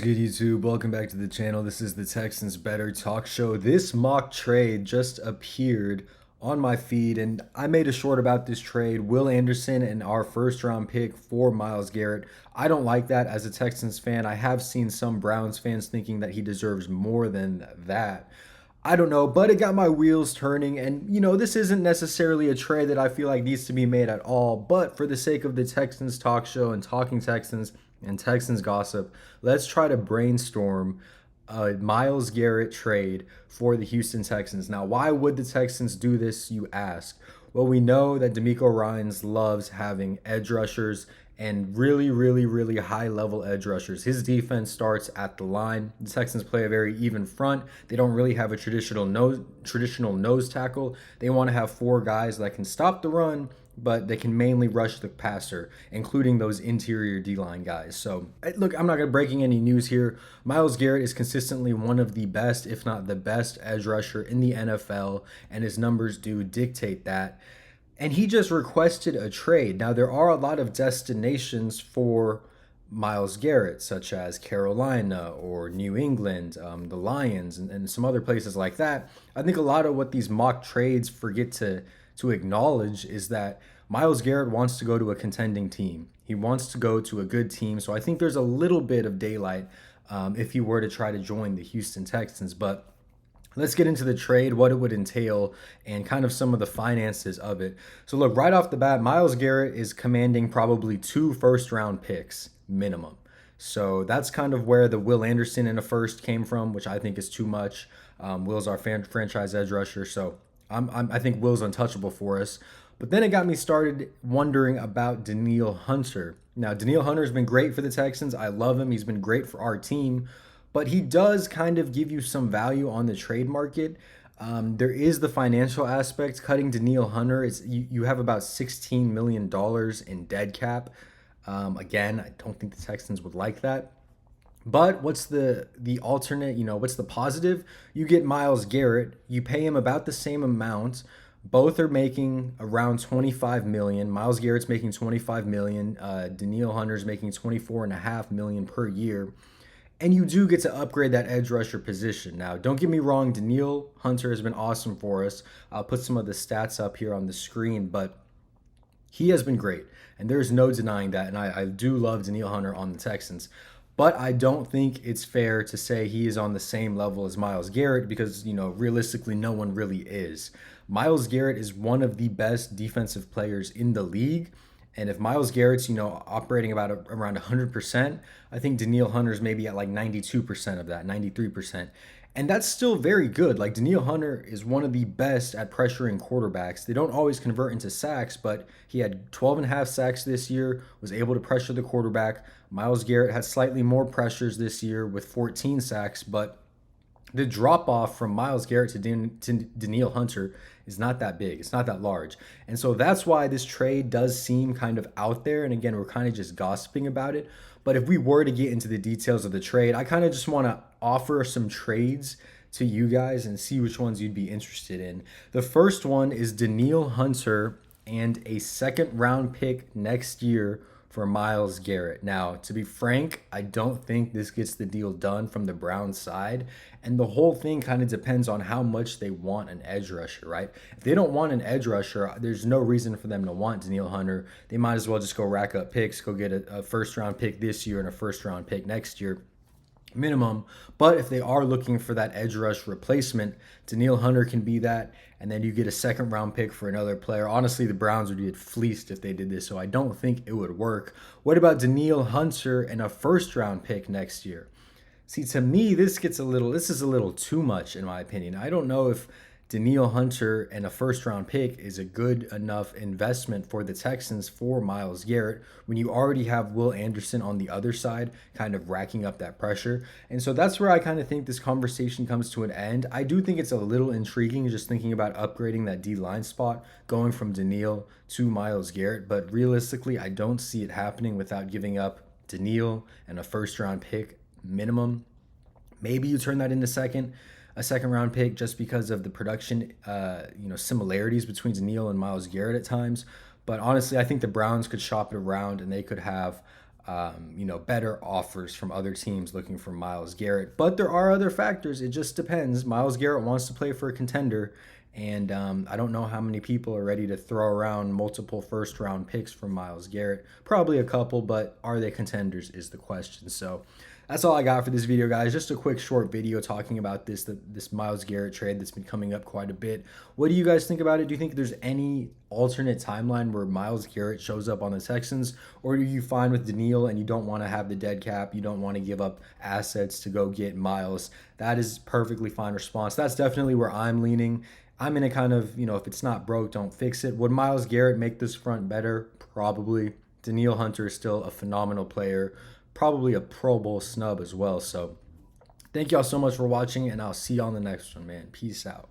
good, YouTube? Welcome back to the channel. This is the Texans Better Talk Show. This mock trade just appeared on my feed, and I made a short about this trade. Will Anderson and our first round pick for Myles Garrett. I don't like that as a Texans fan. I have seen some Browns fans thinking that he deserves more than that. I don't know, but it got my wheels turning. And, this isn't necessarily a trade that I feel like needs to be made at all. But for the sake of the Texans talk show and talking Texans and Texans gossip, let's try to brainstorm a Myles Garrett trade for the Houston Texans. Now, why would the Texans do this, you ask? Well, we know that D'Amico Ryans loves having edge rushers and really, really, really high level edge rushers. His defense starts at the line. The Texans play a very even front. They don't really have a traditional nose tackle. They want to have four guys that can stop the run, but they can mainly rush the passer, including those interior D-line guys. So, look, I'm not breaking any news here. Myles Garrett is consistently one of the best, if not the best, edge rusher in the NFL, and his numbers do dictate that. And he just requested a trade. Now, there are a lot of destinations for Myles Garrett, such as Carolina or New England, the Lions, and some other places like that. I think a lot of what these mock trades forget to acknowledge is that Myles Garrett wants to go to a contending team. He wants to go to a good team. So I think there's a little bit of daylight if he were to try to join the Houston Texans. But let's get into the trade, what it would entail, and kind of some of the finances of it. So look, right off the bat, Myles Garrett is commanding probably 2 first-round picks minimum. So that's kind of where the Will Anderson in a first came from, which I think is too much. Will's our franchise edge rusher, so I think Will's untouchable for us. But then it got me started wondering about Danielle Hunter. Now, Danielle Hunter's been great for the Texans. I love him. He's been great for our team. But he does kind of give you some value on the trade market. There is the financial aspect. Cutting Danielle Hunter, you have about $16 million in dead cap. Again, I don't think the Texans would like that. But what's the alternate, what's the positive? You get Myles Garrett, you pay him about the same amount. Both are making around 25 million. Myles Garrett's making 25 million. Danielle Hunter's making 24.5 million per year. And you do get to upgrade that edge rusher position. Now, don't get me wrong, Danielle Hunter has been awesome for us. I'll put some of the stats up here on the screen, but he has been great. And there's no denying that. And I do love Danielle Hunter on the Texans. But I don't think it's fair to say he is on the same level as Myles Garrett because, realistically, no one really is. Myles Garrett is one of the best defensive players in the league. And if Myles Garrett's, operating about around 100%, I think Danielle Hunter's maybe at like 92% of that, 93%. And that's still very good. Like, Danielle Hunter is one of the best at pressuring quarterbacks. They don't always convert into sacks, but he had 12 and a half sacks this year, was able to pressure the quarterback. Myles Garrett had slightly more pressures this year with 14 sacks, but the drop off from Myles Garrett to Danielle Hunter is not that big. It's not that large. And so that's why this trade does seem kind of out there. And again, we're kind of just gossiping about it. But if we were to get into the details of the trade, I kind of just want to offer some trades to you guys and see which ones you'd be interested in. The first one is Danielle Hunter and a second round pick next year for Myles Garrett. Now, to be frank, I don't think this gets the deal done from the Browns side. And the whole thing kind of depends on how much they want an edge rusher, right? If they don't want an edge rusher, there's no reason for them to want Danielle Hunter. They might as well just go rack up picks, go get a first round pick this year and a first round pick next year minimum. But if they are looking for that edge rush replacement, Danielle Hunter can be that, and then you get a second round pick for another player. Honestly, the Browns would get fleeced if they did this, so I don't think it would work. What about Danielle Hunter and a first round pick next year? See, to me, this is a little too much in my opinion. I don't know if Danielle Hunter and a first round pick is a good enough investment for the Texans for Myles Garrett when you already have Will Anderson on the other side kind of racking up that pressure. And so that's where I kind of think this conversation comes to an end. I do think it's a little intriguing just thinking about upgrading that D-line spot, going from Danielle to Myles Garrett. But realistically, I don't see it happening without giving up Danielle and a first round pick minimum. Maybe you turn that into a second round pick just because of the production, similarities between Danielle and Myles Garrett at times. But honestly, I think the Browns could shop it around and they could have better offers from other teams looking for Myles Garrett. But there are other factors. It just depends. Myles Garrett wants to play for a contender, and I don't know how many people are ready to throw around multiple first round picks for Myles Garrett. Probably a couple, but are they contenders is the question. So that's all I got for this video, guys. Just a quick short video talking about this Myles Garrett trade that's been coming up quite a bit. What do you guys think about it? Do you think there's any alternate timeline where Myles Garrett shows up on the Texans, or are you fine with Daniil and you don't want to have the dead cap, you don't want to give up assets to go get Myles? That is perfectly fine response. That's definitely where I'm leaning. I'm in a kind of, if it's not broke, don't fix it. Would Myles Garrett make this front better? Probably. Daniil Hunter is still a phenomenal player, probably a Pro Bowl snub as well. So thank y'all so much for watching, and I'll see you on the next one, man. Peace out.